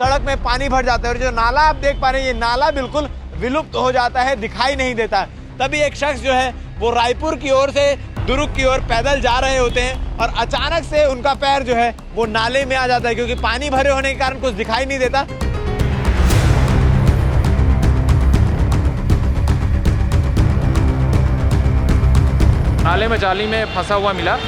सड़क में पानी भर जाता है और जो नाला आप देख पा रहे हैं ये नाला बिल्कुल विलुप्त हो जाता है, दिखाई नहीं देता। तभी एक शख्स जो है वो रायपुर की ओर से दुर्ग की ओर पैदल जा रहे होते हैं और अचानक से उनका पैर जो है वो नाले में आ जाता है, क्योंकि पानी भरे होने के कारण कुछ दिखाई नहीं देता। नाले में जाली में फंसा हुआ मिला।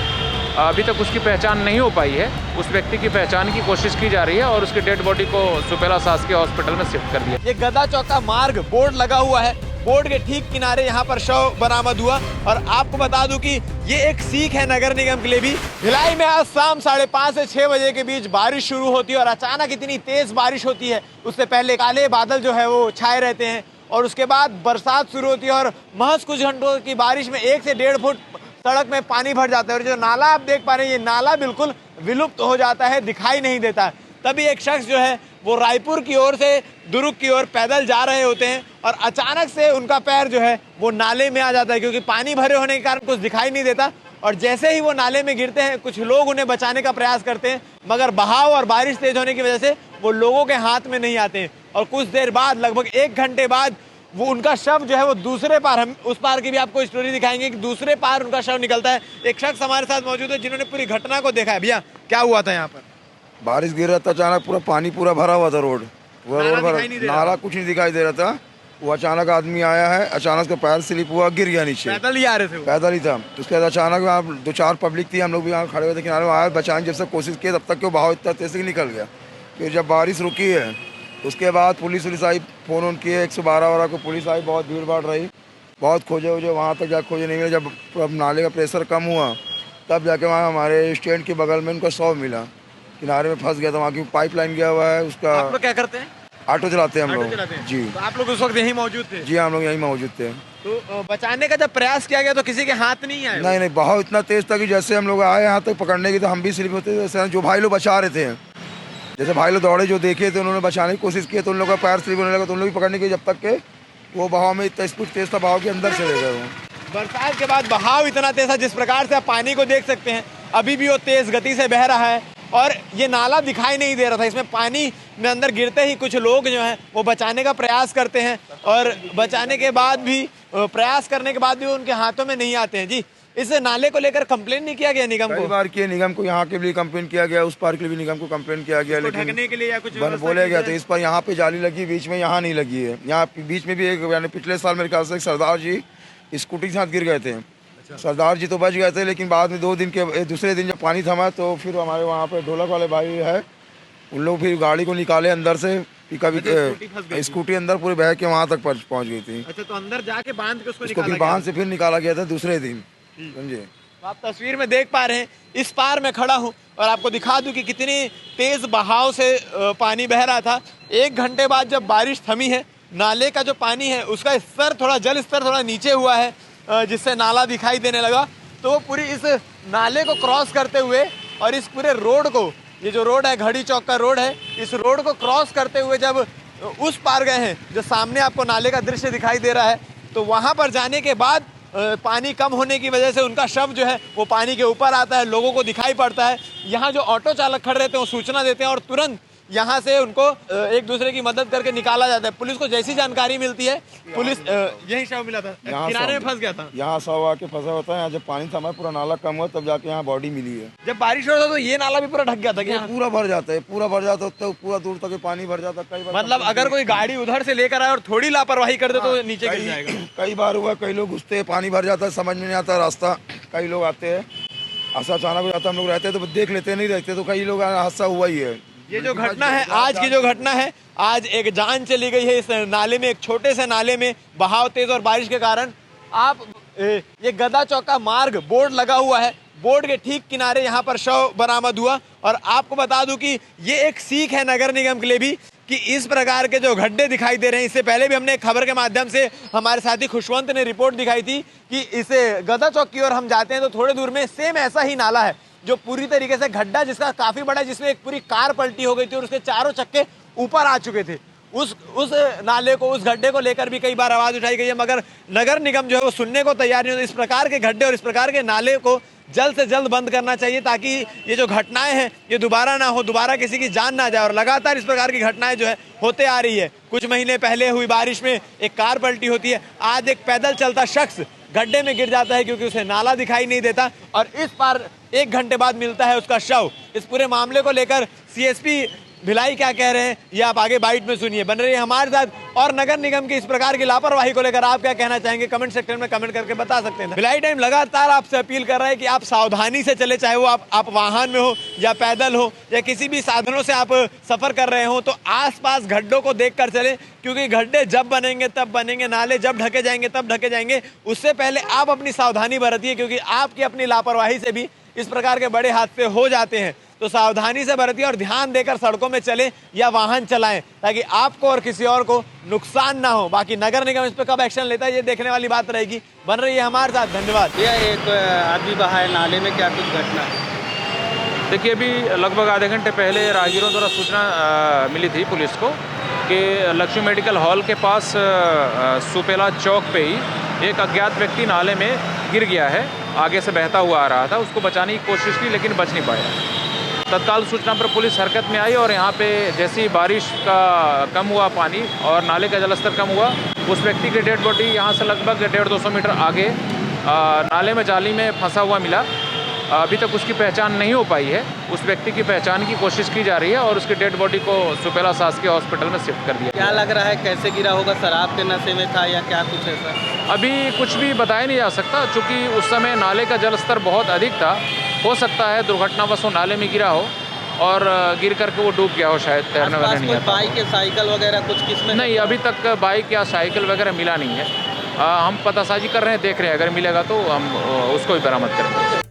अभी तक उसकी पहचान नहीं हो पाई है। उस व्यक्ति की पहचान की कोशिश की जा रही है और उसकी डेड बॉडी को सुपेला शासकीय हॉस्पिटल में शिफ्ट कर दिया। ये गदा चौक का मार्ग बोर्ड लगा हुआ है, बोर्ड के ठीक किनारे यहाँ पर शव बरामद हुआ। और आपको बता दूं कि ये एक सीख है नगर निगम के लिए भी। भिलाई में आज शाम 5:30 से 6 बजे के बीच बारिश शुरू होती है और अचानक इतनी तेज बारिश होती है। उससे पहले काले बादल जो है वो छाए रहते हैं और उसके बाद बरसात शुरू होती है और महज कुछ घंटों की बारिश में 1 से 1.5 फुट सड़क में पानी भर जाता है और जो नाला आप देख पा रहे हैं ये नाला बिल्कुल विलुप्त हो जाता है, दिखाई नहीं देता। तभी एक शख्स जो है वो रायपुर की ओर से दुर्ग की ओर पैदल जा रहे होते हैं और अचानक से उनका पैर जो है वो नाले में आ जाता है, क्योंकि पानी भरे होने के कारण कुछ दिखाई नहीं देता। और जैसे ही वो नाले में गिरते हैं कुछ लोग उन्हें बचाने का प्रयास करते हैं, मगर बहाव और बारिश तेज होने की वजह से वो लोगों के हाथ में नहीं आते हैं। और कुछ देर बाद, लगभग 1 घंटे बाद, वो उनका शव जो है वो दूसरे पार, हम उस पार की भी आपको स्टोरी दिखाएंगे कि दूसरे पार उनका शव निकलता है। एक शख्स हमारे साथ मौजूद है जिन्होंने पूरी घटना को देखा है। भैया क्या हुआ था यहाँ पर? बारिश गिर रहा था, अचानक पूरा पानी पूरा भरा हुआ था, रोड पूरा रोड भरा, नाला कुछ नहीं दिखाई दे रहा था। वो अचानक आदमी आया है, अचानक का पैर स्लिप हुआ, गिर गया नीचे। पैदल ही आ रहे थे वो? पैदल ही था। उसके बाद अचानक वहाँ 2-4 पब्लिक थी, हम लोग भी यहाँ खड़े हुए थे किनारे, आया बचाने जब से कोशिश की तब तक वो बहाव इतना तेज से निकल गया। फिर जब बारिश रुकी है उसके बाद पुलिस आई, फ़ोन किए 112 को, पुलिस आई, बहुत भीड़ भाड़ रही, बहुत खोजे वोजे, वहाँ तक जाकर खोजे नहीं मिले। जब नाले का प्रेशर कम हुआ तब जाके वहाँ हमारे स्टैंड के बगल में उनका शव मिला, किनारे में फंस गया था। वहाँ की पाइपलाइन गया हुआ है उसका। आप लोग क्या करते हैं? ऑटो चलाते हैं हम लोग जी। तो आप लोग उस वक्त यहीं मौजूद थे? जी हम लोग यहीं मौजूद थे। तो बचाने का जब प्रयास किया गया तो किसी के हाथ नहीं आया? नहीं, बहाव इतना तेज था कि जैसे हम लोग आए यहाँ तक पकड़ने की तो हम भी स्लिप होते थे। जो भाई लोग बचा रहे थे, जैसे भाई लोग दौड़े, जो देखे थे उन्होंने बचाने की कोशिश की तो उन लोगों का पैर स्लिप होने लगा, तो उन लोग भी पकड़ने की, जब तक के वो बहाव में इतना स्पीड तेज था, बहाव के अंदर चले गए। वो बरसात के बाद बहाव इतना तेज था, जिस प्रकार से आप पानी को देख सकते हैं अभी भी वो तेज गति से बह रहा है और ये नाला दिखाई नहीं दे रहा था। इसमें पानी में अंदर गिरते ही कुछ लोग जो हैं वो बचाने का प्रयास करते हैं और बचाने के बाद भी, प्रयास करने के बाद भी उनके हाथों में नहीं आते हैं। जी, इस नाले को लेकर कंप्लेन नहीं किया गया निगम को? कई बार किए, निगम को यहाँ के लिए कंप्लेन किया गया, उस पार के लिए भी निगम को कंप्लेन किया गया, लेकिन ढकने के लिए या कुछ बोला गया तो इस पर यहाँ पे जाली लगी, बीच में यहाँ नहीं लगी है। यहाँ बीच में भी एक, यानी पिछले साल मेरे ख्याल से सरदार जी स्कूटी के साथ गिर गए थे। सरदार जी तो बच गए थे, लेकिन बाद में 2 दिन के दूसरे दिन जब पानी थमा तो फिर हमारे वहाँ पे ढोलक वाले भाई है, उन लोग फिर गाड़ी को निकाले अंदर से, स्कूटी अंदर पूरे बह के वहाँ तक पहुँच गई थी। अच्छा, तो अंदर जाके बांध के उसको फिर बांध से फिर निकाला गया था दूसरे दिन, समझे। आप तस्वीर में देख पा रहे हैं, इस पार मैं खड़ा हूं और आपको दिखा दूं कि कितनी तेज बहाव से पानी बह रहा था। 1 घंटे बाद जब बारिश थमी है, नाले का जो पानी है उसका स्तर थोड़ा, जल स्तर थोड़ा नीचे हुआ है, जिससे नाला दिखाई देने लगा। तो वो पूरी इस नाले को क्रॉस करते हुए और इस पूरे रोड को, ये जो रोड है घड़ी चौक का रोड है, इस रोड को क्रॉस करते हुए जब उस पार गए हैं, जो सामने आपको नाले का दृश्य दिखाई दे रहा है, तो वहाँ पर जाने के बाद पानी कम होने की वजह से उनका शव जो है वो पानी के ऊपर आता है, लोगों को दिखाई पड़ता है। यहाँ जो ऑटो चालक खड़े रहते हैं वो सूचना देते हैं और तुरंत यहाँ से उनको एक दूसरे की मदद करके निकाला जाता है। पुलिस को जैसी जानकारी मिलती है, पुलिस यही शव मिला था, किनारे में फंस गया था। यहाँ शव आके फंसा होता है। यहाँ जब पानी थमा, पूरा नाला कम हुआ, तब जाके यहाँ बॉडी मिली है। जब बारिश हो रहा था तो ये नाला भी पूरा ढक गया था क्या? पूरा भर जाता है, पूरा भर जाता है, पूरा दूर तक पानी भर जाता है। कई बार मतलब अगर कोई गाड़ी उधर से लेकर आए और थोड़ी लापरवाही कर दे तो नीचे गिर जाएगा। कई बार हुआ, कई लोग घुसते हैं, पानी भर जाता है, समझ में नहीं आता रास्ता। कई लोग आते हैं, ऐसा अचानक हो जाता है, हम लोग रहते हैं तो देख लेते, नहीं रहते तो कई लोग हादसा हुआ ही है। ये जो घटना है, आज की जो घटना है, आज एक जान चली गई है इस नाले में, एक छोटे से नाले में। बहाव तेज और बारिश के कारण आप ये गदा चौक का मार्ग बोर्ड लगा हुआ है, बोर्ड के ठीक किनारे यहाँ पर शव बरामद हुआ। और आपको बता दूं कि ये एक सीख है नगर निगम के लिए भी कि इस प्रकार के जो गड्ढे दिखाई दे रहे हैं, इससे पहले भी हमने एक खबर के माध्यम से हमारे साथी खुशवंत ने रिपोर्ट दिखाई थी कि इसे गदा चौक की ओर हम जाते हैं तो थोड़े दूर में सेम ऐसा ही नाला है, जो पूरी तरीके से गड्ढा, जिसका काफी बड़ा, जिसमें एक पूरी कार पलटी हो गई थी और उसके चारों चक्के ऊपर आ चुके थे। उस नाले को, उस गड्ढे को लेकर भी कई बार आवाज उठाई गई है, मगर नगर निगम जो है वो सुनने को तैयार नहीं होता। इस प्रकार के गड्ढे और इस प्रकार के नाले को जल्द से जल्द बंद करना चाहिए, ताकि ये जो घटनाएं हैं ये दोबारा ना हो, दोबारा किसी की जान ना जाए। और लगातार इस प्रकार की घटनाएं जो है होते आ रही है। कुछ महीने पहले हुई बारिश में एक कार पलटी होती है, आज एक पैदल चलता शख्स गड्ढे में गिर जाता है क्योंकि उसे नाला दिखाई नहीं देता, और इस पार 1 घंटे बाद मिलता है उसका शव। इस पूरे मामले को लेकर सीएसपी भिलाई क्या कह रहे हैं ये आप आगे बाइट में सुनिए। बन रही है हमारे साथ। और नगर निगम की इस प्रकार की लापरवाही को लेकर आप क्या कहना चाहेंगे, कमेंट सेक्शन में कमेंट करके बता सकते हैं। भिलाई टाइम लगातार आपसे अपील कर रहा है कि आप सावधानी से चले, चाहे वो आप वाहन में हो या पैदल हो या किसी भी साधनों से आप सफर कर रहे हो, तो आसपास गड्ढों को देखकर चले, क्योंकि गड्ढे जब बनेंगे तब बनेंगे, नाले जब ढके जाएंगे तब ढके जाएंगे। उससे पहले आप अपनी सावधानी बरतिए, क्योंकि आपकी अपनी लापरवाही से भी इस प्रकार के बड़े हादसे हो जाते हैं। तो सावधानी से बरतिए और ध्यान देकर सड़कों में चलें या वाहन चलाएं, ताकि आपको और किसी और को नुकसान ना हो। बाकी नगर निगम इस पर कब एक्शन लेता है ये देखने वाली बात रहेगी। बन रही है हमारे साथ। धन्यवाद। यह एक आदमी बहा है नाले में, क्या कुछ घटना है? देखिए, अभी लगभग आधे घंटे पहले राहगीरों द्वारा सूचना मिली थी पुलिस को कि लक्ष्मी मेडिकल हॉल के पास सुपेला चौक पे ही एक अज्ञात व्यक्ति नाले में गिर गया है। आगे से बहता हुआ आ रहा था, उसको बचाने की कोशिश की लेकिन बच नहीं पाया। तत्काल सूचना पर पुलिस हरकत में आई और यहाँ पे जैसे ही बारिश का कम हुआ पानी और नाले का जलस्तर कम हुआ, उस व्यक्ति की डेड बॉडी यहाँ से लगभग 150-200 मीटर आगे नाले में जाली में फंसा हुआ मिला। अभी तक उसकी पहचान नहीं हो पाई है। उस व्यक्ति की पहचान की कोशिश की जा रही है और उसकी डेड बॉडी को सुपेला शासकीय हॉस्पिटल में शिफ्ट कर दिया। क्या लग रहा है कैसे गिरा होगा? शराब के नशे में था या क्या कुछ ऐसा? अभी कुछ भी बताया नहीं जा सकता, चूँकि उस समय नाले का जलस्तर बहुत अधिक था। हो सकता है दुर्घटनावश वो नाले में गिरा हो और गिर करके वो डूब गया हो, शायद तैरने वाला नहीं आता। बाइक या साइकिल वगैरह कुछ किसमें? नहीं, अभी तक बाइक या साइकिल वगैरह मिला नहीं है। हम पतासाजी कर रहे हैं, देख रहे हैं, अगर मिलेगा तो हम उसको भी बरामद करेंगे।